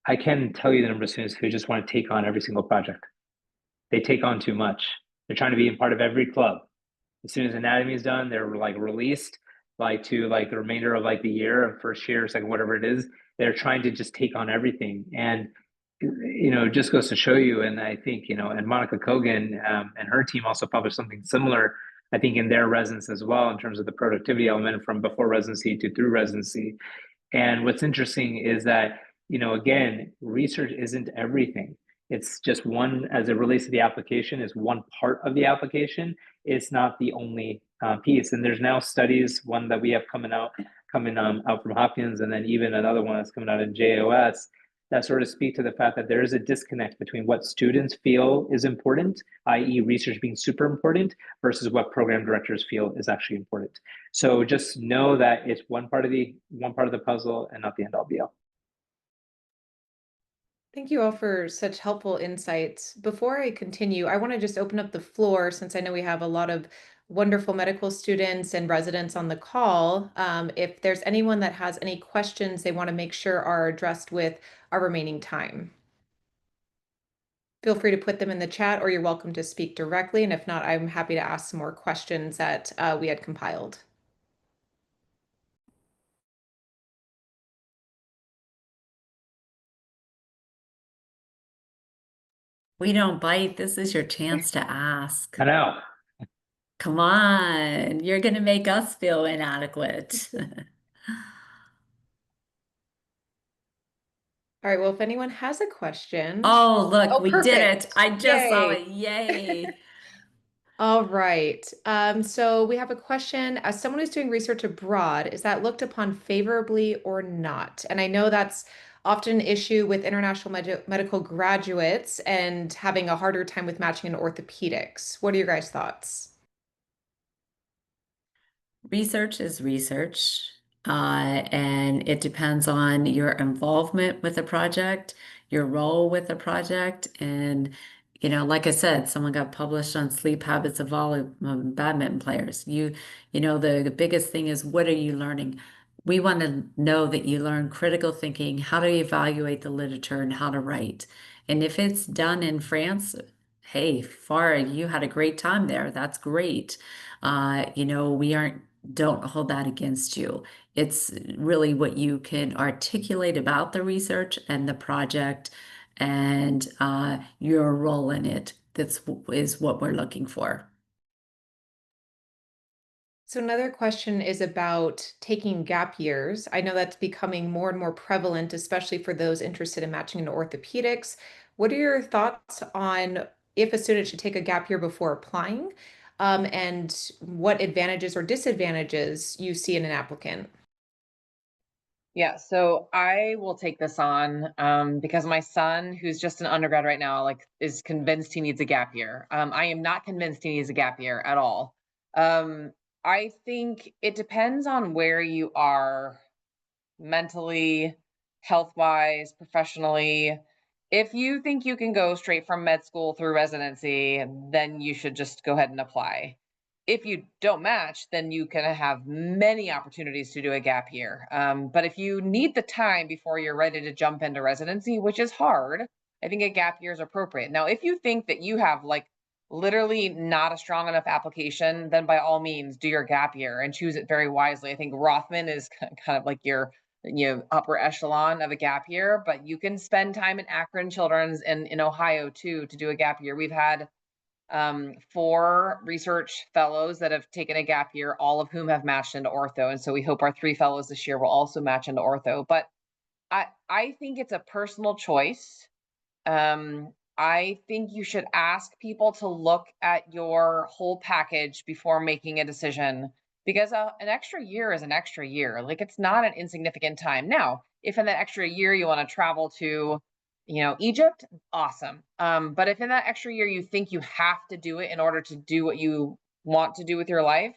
I can tell you the number of students who just want to take on every single project. They take on too much. They're trying to be a part of every club. As soon as anatomy is done, they're like released like to like the remainder of like the year of first year, second, whatever it is. They're trying to just take on everything. And it just goes to show you. And I think, and Monica Kogan and her team also published something similar, I think, in their residence as well, in terms of the productivity element from before residency to through residency. And what's interesting is that, again, research isn't everything. It's just one, as it relates to the application, is one part of the application. It's not the only piece. And there's now studies, one that we have coming out from Hopkins, and then even another one that's coming out in JOS, that sort of speak to the fact that there is a disconnect between what students feel is important, i.e. research being super important, versus what program directors feel is actually important. So just know that it's one part of the puzzle and not the end all be all. Thank you all for such helpful insights. Before I continue, I want to just open up the floor, since I know we have a lot of wonderful medical students and residents on the call. If there's anyone that has any questions they want to make sure are addressed with our remaining time. Feel free to put them in the chat, or you're welcome to speak directly. And if not, I'm happy to ask some more questions that we had compiled. We don't bite. This is your chance to ask. I know. Come on, you're going to make us feel inadequate. All right, well, if anyone has a question. Oh, look, Oh, we did perfect. it. I just saw Yay. it. Yay. All right. So we have a question. As someone who's doing research abroad, is that looked upon favorably or not? And I know that's often an issue with international medical graduates and having a harder time with matching in orthopedics. What are your guys' thoughts? Research is research, and it depends on your involvement with the project, your role with the project, and like I said, someone got published on sleep habits of badminton players. The biggest thing is, what are you learning? We want to know that you learn critical thinking, how to evaluate the literature, and how to write. And if it's done in France, hey, Farah, you had a great time there. That's great. We don't hold that against you. It's really what you can articulate about the research and the project and your role in it. Is what we're looking for. So another question is about taking gap years. I know that's becoming more and more prevalent, especially for those interested in matching into orthopedics. What are your thoughts on if a student should take a gap year before applying, and what advantages or disadvantages you see in an applicant? Yeah, so I will take this on because my son, who's just an undergrad right now, like is convinced he needs a gap year. I am not convinced he needs a gap year at all. I think it depends on where you are mentally, health-wise, professionally. If you think you can go straight from med school through residency, then you should just go ahead and apply. If you don't match, then you can have many opportunities to do a gap year. But if you need the time before you're ready to jump into residency, which is hard, I think a gap year is appropriate. Now, if you think that you have like literally not a strong enough application, then by all means do your gap year and choose it very wisely. I think Rothman is kind of like your upper echelon of a gap year, but you can spend time in Akron Children's and in Ohio too to do a gap year. We've had 4 research fellows that have taken a gap year, all of whom have matched into ortho. And so we hope our 3 fellows this year will also match into ortho. But I think it's a personal choice. I think you should ask people to look at your whole package before making a decision, because an extra year is an extra year. Like, it's not an insignificant time. Now, if in that extra year you want to travel to, Egypt, awesome. But if in that extra year you think you have to do it in order to do what you want to do with your life,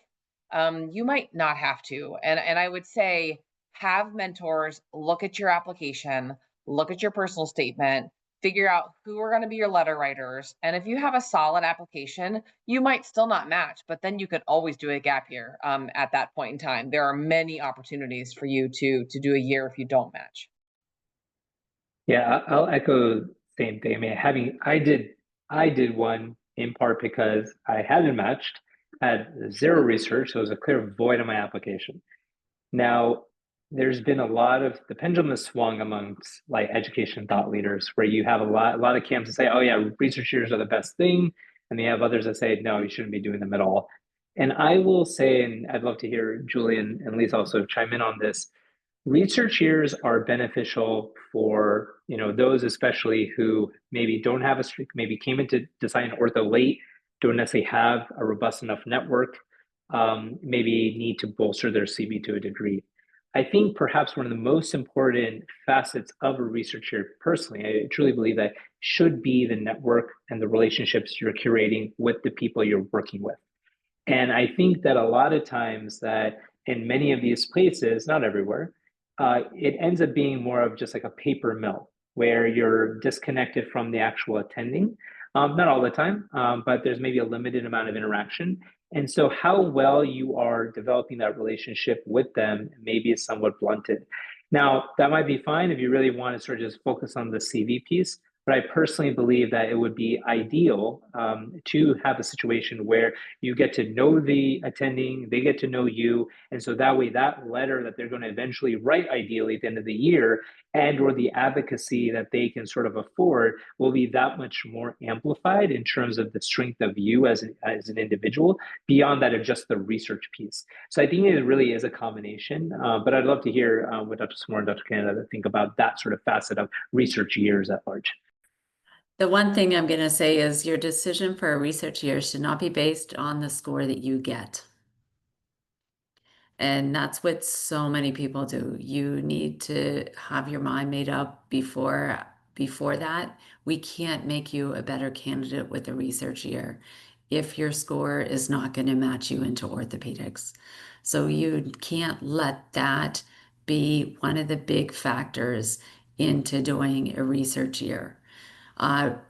you might not have to. And I would say have mentors look at your application, look at your personal statement, figure out who are going to be your letter writers. And if you have a solid application, you might still not match, but then you could always do a gap year at that point in time. There are many opportunities for you to do a year if you don't match. Yeah, I'll echo the same thing. I mean, I did one in part because I hadn't matched, had zero research, so it was a clear void on my application. Now, there's been a lot of the pendulum has swung amongst like education thought leaders, where you have a lot of camps that say, "Oh yeah, research years are the best thing," and they have others that say, "No, you shouldn't be doing them at all." And I will say, and I'd love to hear Julian and Lisa also chime in on this. Research years are beneficial for those especially who maybe don't have maybe came into design ortho late, don't necessarily have a robust enough network, maybe need to bolster their CV to a degree. I think perhaps one of the most important facets of a research year, personally, I truly believe that should be the network and the relationships you're curating with the people you're working with. And I think that a lot of times that in many of these places, not everywhere, it ends up being more of just like a paper mill where you're disconnected from the actual attending. Not all the time, but there's maybe a limited amount of interaction. And so how well you are developing that relationship with them maybe is somewhat blunted. Now, that might be fine if you really want to sort of just focus on the CV piece. But I personally believe that it would be ideal to have a situation where you get to know the attending, they get to know you, and so that way that letter that they're going to eventually write ideally at the end of the year, and or the advocacy that they can sort of afford, will be that much more amplified in terms of the strength of you as an individual, beyond that of just the research piece. So I think it really is a combination, but I'd love to hear what Dr. Samora and Dr. Cannada think about that sort of facet of research years at large. The one thing I'm going to say is your decision for a research year should not be based on the score that you get. And that's what so many people do. You need to have your mind made up before that. We can't make you a better candidate with a research year if your score is not going to match you into orthopedics. So you can't let that be one of the big factors into doing a research year.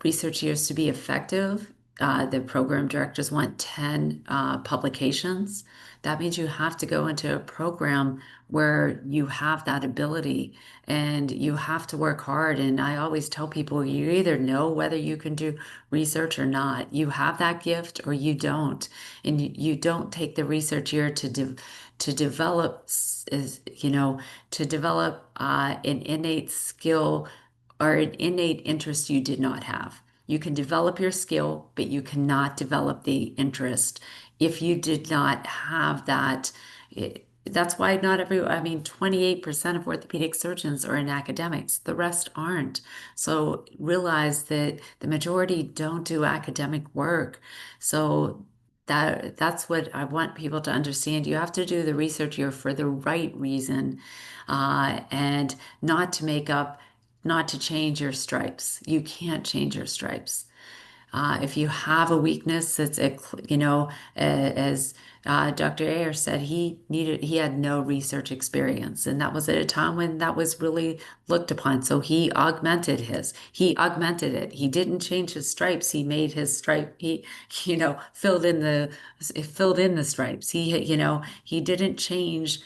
Research years to be effective, the program directors want 10 publications. That means you have to go into a program where you have that ability and you have to work hard. And I always tell people, you either know whether you can do research or not. You have that gift or you don't. And you don't take the research year to develop, to develop an innate skill or an innate interest you did not have. You can develop your skill, but you cannot develop the interest if you did not have that. That's why not every, 28% of orthopedic surgeons are in academics. The rest aren't. So realize that the majority don't do academic work. So that's what I want people to understand. You have to do the research year for the right reason, and not to change your stripes. You can't change your stripes. If you have a weakness, as Dr. Aiyer said, he had no research experience, and that was at a time when that was really looked upon. So he augmented it. He didn't change his stripes. He made his stripe. He, filled in the stripes. He didn't change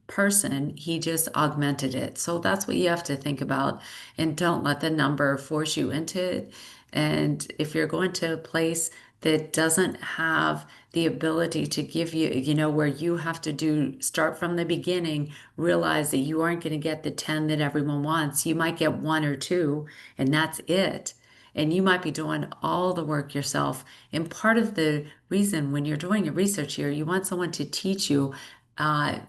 person, he just augmented it. So that's what you have to think about, and don't let the number force you into it. And if you're going to a place that doesn't have the ability to give you, where you have to start from the beginning, realize that you aren't going to get the 10 that everyone wants. You might get one or two, and that's it. And you might be doing all the work yourself. And part of the reason when you're doing a research year, you want someone to uh,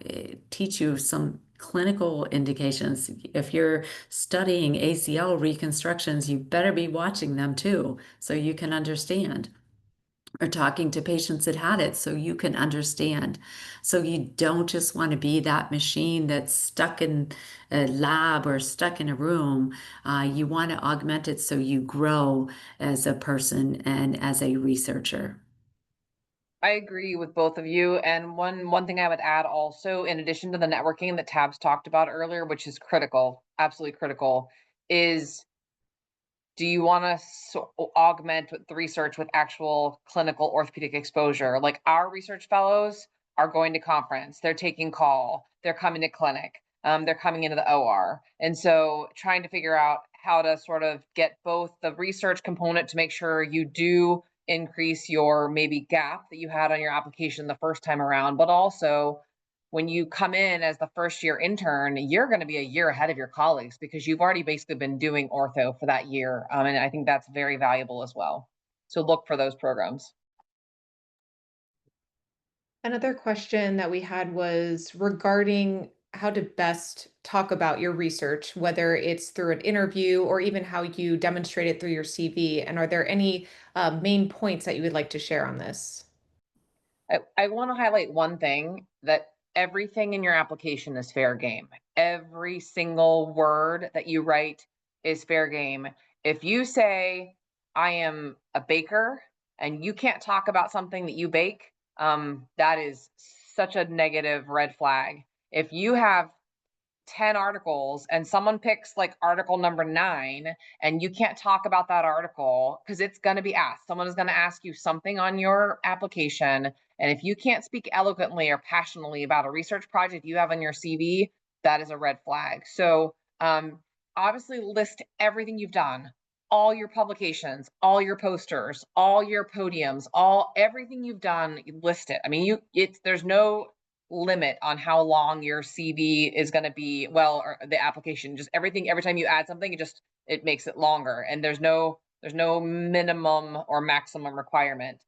teach you some clinical indications. If you're studying ACL reconstructions, you better be watching them too, so you can understand, or talking to patients that had it so you can understand. So you don't just want to be that machine that's stuck in a lab or stuck in a room. You want to augment it so you grow as a person and as a researcher. I agree with both of you. And one thing I would add also, in addition to the networking that Tabs talked about earlier, which is critical, absolutely critical, is do you want to augment the research with actual clinical orthopedic exposure? Like our research fellows are going to conference, they're taking call, they're coming to clinic, they're coming into the OR. And so trying to figure out how to sort of get both the research component to make sure you do increase your maybe gap that you had on your application the first time around, but also when you come in as the first year intern, you're going to be a year ahead of your colleagues because you've already basically been doing ortho for that year. And I think that's very valuable as well. So look for those programs. Another question that we had was regarding how to best talk about your research, whether it's through an interview or even how you demonstrate it through your CV. And are there any main points that you would like to share on this? I want to highlight one thing, that everything in your application is fair game. Every single word that you write is fair game. If you say, I am a baker, and you can't talk about something that you bake, that is such a negative red flag. If you have 10 articles and someone picks like article number 9 and you can't talk about that article because it's going to be asked, someone is going to ask you something on your application, and if you can't speak eloquently or passionately about a research project you have on your CV, that is a red flag. So obviously list everything you've done, all your publications, all your posters, all your podiums, everything you've done, list it. I mean, there's no limit on how long your CV is going to be, well, or the application, just everything. Every time you add something, it makes it longer, and there's no minimum or maximum requirement.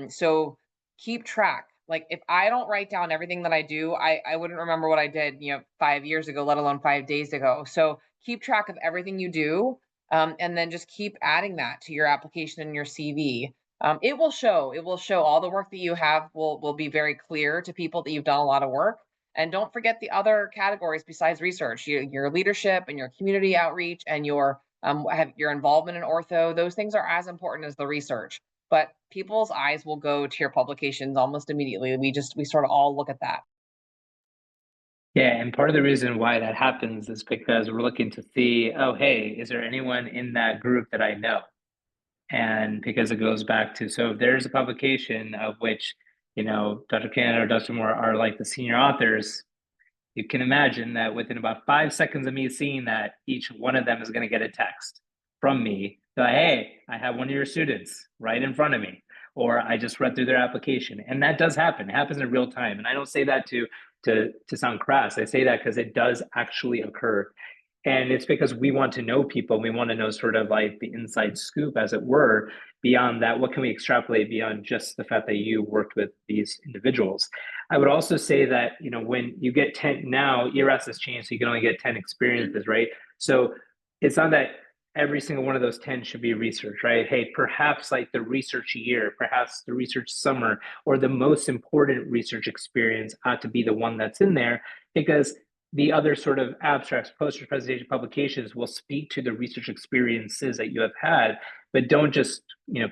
So keep track. Like if I don't write down everything that I do, I wouldn't remember what I did 5 years ago, let alone 5 days ago. So keep track of everything you do, and then just keep adding that to your application and your CV. It will show. It will show all the work that you have will be very clear to people that you've done a lot of work. And don't forget the other categories besides research, your leadership and your community outreach and your involvement in ortho. Those things are as important as the research. But people's eyes will go to your publications almost immediately. We sort of all look at that. Yeah, and part of the reason why that happens is because we're looking to see, oh, hey, is there anyone in that group that I know? And because it goes back to, so if there's a publication of which, Dr. Cannada or Dr. Moore are like the senior authors, you can imagine that within about 5 seconds of me seeing that, each one of them is going to get a text from me. So, hey, I have one of your students right in front of me, or I just read through their application. And that does happen. It happens in real time. And I don't say that to sound crass. I say that because it does actually occur. And it's because we want to know people. We want to know sort of like the inside scoop, as it were. Beyond that, what can we extrapolate beyond just the fact that you worked with these individuals? I would also say that, when you get 10 now, ERS has changed, so you can only get 10 experiences, right? So it's not that every single one of those 10 should be research, right? Hey, perhaps like the research year, perhaps the research summer, or the most important research experience ought to be the one that's in there, because the other sort of abstracts, posters, presentation, publications will speak to the research experiences that you have had, but don't just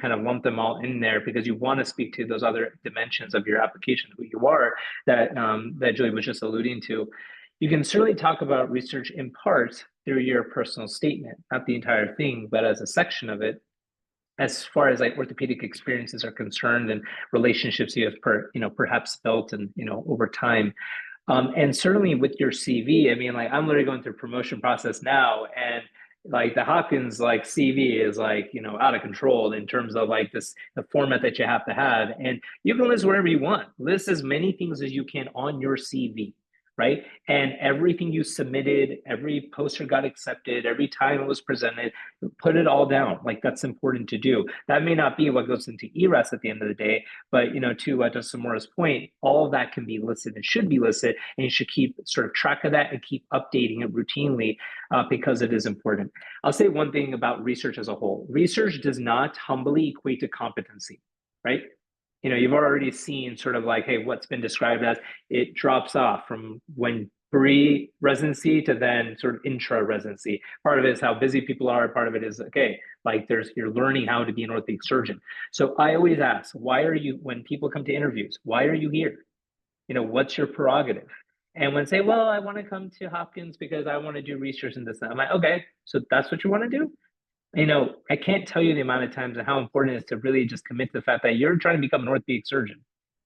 kind of lump them all in there, because you want to speak to those other dimensions of your application, who you are, that Julie was just alluding to. You can certainly talk about research in part through your personal statement, not the entire thing, but as a section of it, as far as like orthopedic experiences are concerned and relationships you have perhaps built and over time. And certainly with your CV, I mean, like I'm literally going through a promotion process now, and like the Hopkins like CV is like, you know, out of control in terms of like this the format that you have to have. And you can list whatever you want. List as many things as you can on your CV, right? And everything you submitted, every poster got accepted, every time it was presented, put it all down. Like that's important to do. That may not be what goes into ERAS at the end of the day, but you know, to Samora's point, all of that can be listed and should be listed, and you should keep sort of track of that and keep updating it routinely because it is important. I'll say one thing about research as a whole. Research does not humbly equate to competency, right? You know, you've already seen sort of like, hey, what's been described as it drops off from when pre-residency to then sort of intra-residency. Part of it is how busy people are. Part of it is, okay, like you're learning how to be an orthopedic surgeon. So I always ask, why are you, when people come to interviews, why are you here? You know, what's your prerogative? And when say, well, I want to come to Hopkins because I want to do research in this, I'm like, okay, so that's what you want to do? You know, I can't tell you the amount of times and how important it is to really just commit to the fact that you're trying to become an orthopedic surgeon.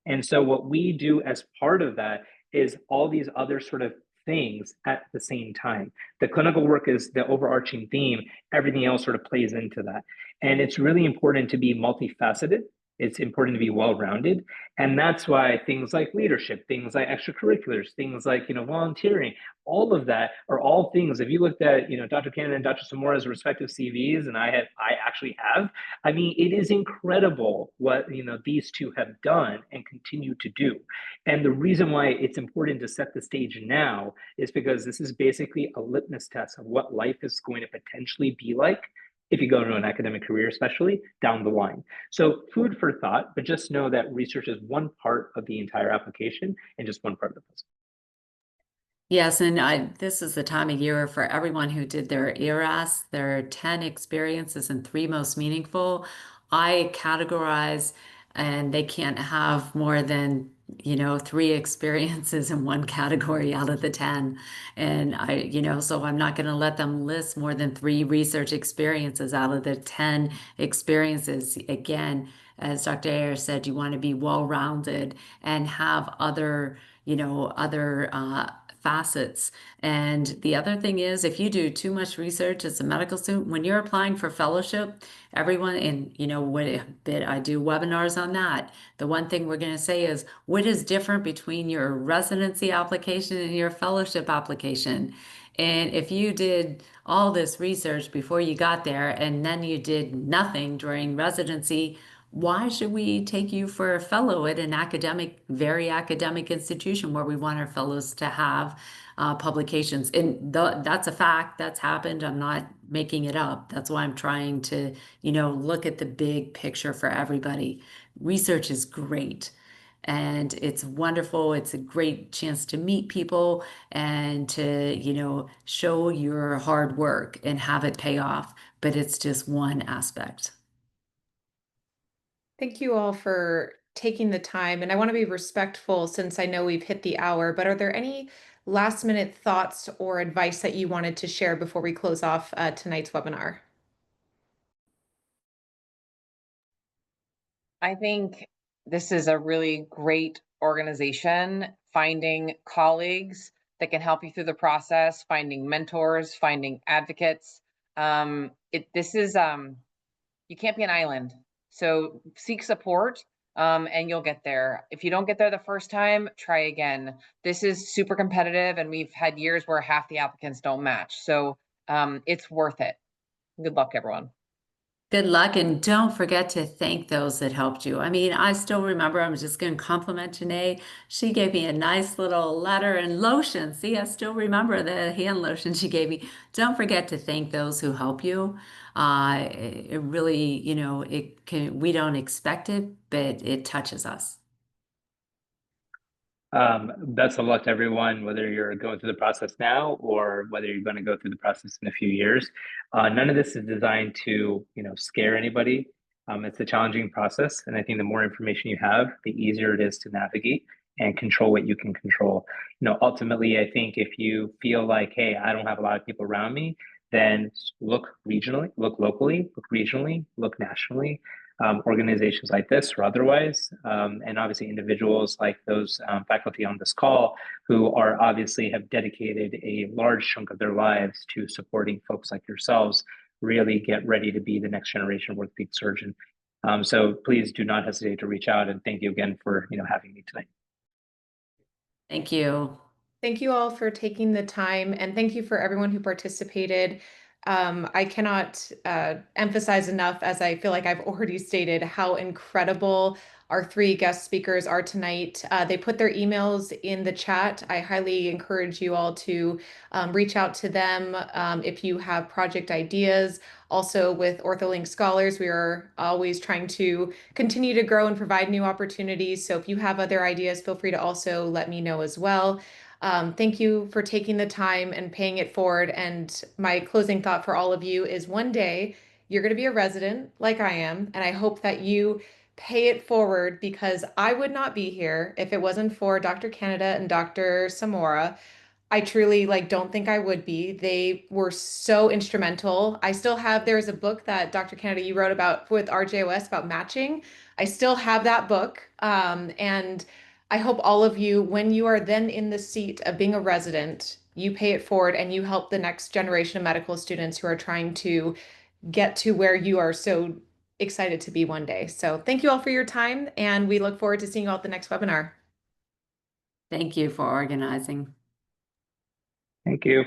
And so what we do as part of that is all these other sort of things at the same time. The clinical work is the overarching theme. Everything else sort of plays into that. And it's really important to be multifaceted. It's important to be well-rounded. And that's why things like leadership, things like extracurriculars, things like, you know, volunteering, all of that are all things. If you looked at, you know, Dr. Cannada and Dr. Samora's respective CVs, and I actually have, I mean, it is incredible what, you know, these two have done and continue to do. And the reason why it's important to set the stage now is because this is basically a litmus test of what life is going to potentially be like if you go into an academic career, especially down the line. So food for thought, but just know that research is one part of the entire application and just one part of the puzzle. Yes, and this is the time of year for everyone who did their ERAS, their 10 experiences and 3 most meaningful. I categorize, and they can't have more than, 3 experiences in one category out of the 10. And so I'm not going to let them list more than 3 research experiences out of the 10 experiences. Again, as Dr. Aiyer said, you want to be well-rounded and have other facets. And the other thing is, if you do too much research as a medical student, when you're applying for fellowship, everyone, and I do webinars on that. The one thing we're going to say is, what is different between your residency application and your fellowship application? And if you did all this research before you got there and then you did nothing during residency, why should we take you for a fellow at an very academic institution where we want our fellows to have publications? And that's a fact that's happened. I'm not making it up. That's why I'm trying to, look at the big picture for everybody. Research is great. And it's wonderful. It's a great chance to meet people and to, show your hard work and have it pay off. But it's just one aspect. Thank you all for taking the time. And I want to be respectful since I know we've hit the hour, but are there any last minute thoughts or advice that you wanted to share before we close off tonight's webinar? I think this is a really great organization, finding colleagues that can help you through the process, finding mentors, finding advocates. This is you can't be an island. So seek support and you'll get there. If you don't get there the first time, try again. This is super competitive, and we've had years where half the applicants don't match. So it's worth it. Good luck, everyone. Good luck, and don't forget to thank those that helped you. I mean, I still remember, I'm just going to compliment Janae. She gave me a nice little letter and lotion. See, I still remember the hand lotion she gave me. Don't forget to thank those who help you. It really, we don't expect it, but it touches us. Best of luck to everyone, whether you're going through the process now or whether you're going to go through the process in a few years. None of this is designed to, scare anybody. It's a challenging process, and I think the more information you have, the easier it is to navigate and control what you can control. Ultimately, I think if you feel like, hey, I don't have a lot of people around me, then look regionally, look locally, look regionally, look nationally. organizations like this or otherwise, and obviously individuals like those faculty on this call who are obviously have dedicated a large chunk of their lives to supporting folks like yourselves really get ready to be the next generation of orthopedic surgeon. So please do not hesitate to reach out, and thank you again for having me tonight. Thank you. Thank you all for taking the time, and thank you for everyone who participated. I cannot emphasize enough, as I feel like I've already stated, how incredible our three guest speakers are tonight. They put their emails in the chat. I highly encourage you all to reach out to them if you have project ideas. Also, with OrthoLink Scholars, we are always trying to continue to grow and provide new opportunities. So if you have other ideas, feel free to also let me know as well. Thank you for taking the time and paying it forward. And my closing thought for all of you is one day you're going to be a resident like I am. And I hope that you pay it forward, because I would not be here if it wasn't for Dr. Cannada and Dr. Samora. I truly don't think I would be. They were so instrumental. I still have, there's a book that Dr. Cannada you wrote about with RJOS about matching. I still have that book. And I hope all of you, when you are then in the seat of being a resident, you pay it forward and you help the next generation of medical students who are trying to get to where you are so excited to be one day. So thank you all for your time, and we look forward to seeing you all at the next webinar. Thank you for organizing. Thank you.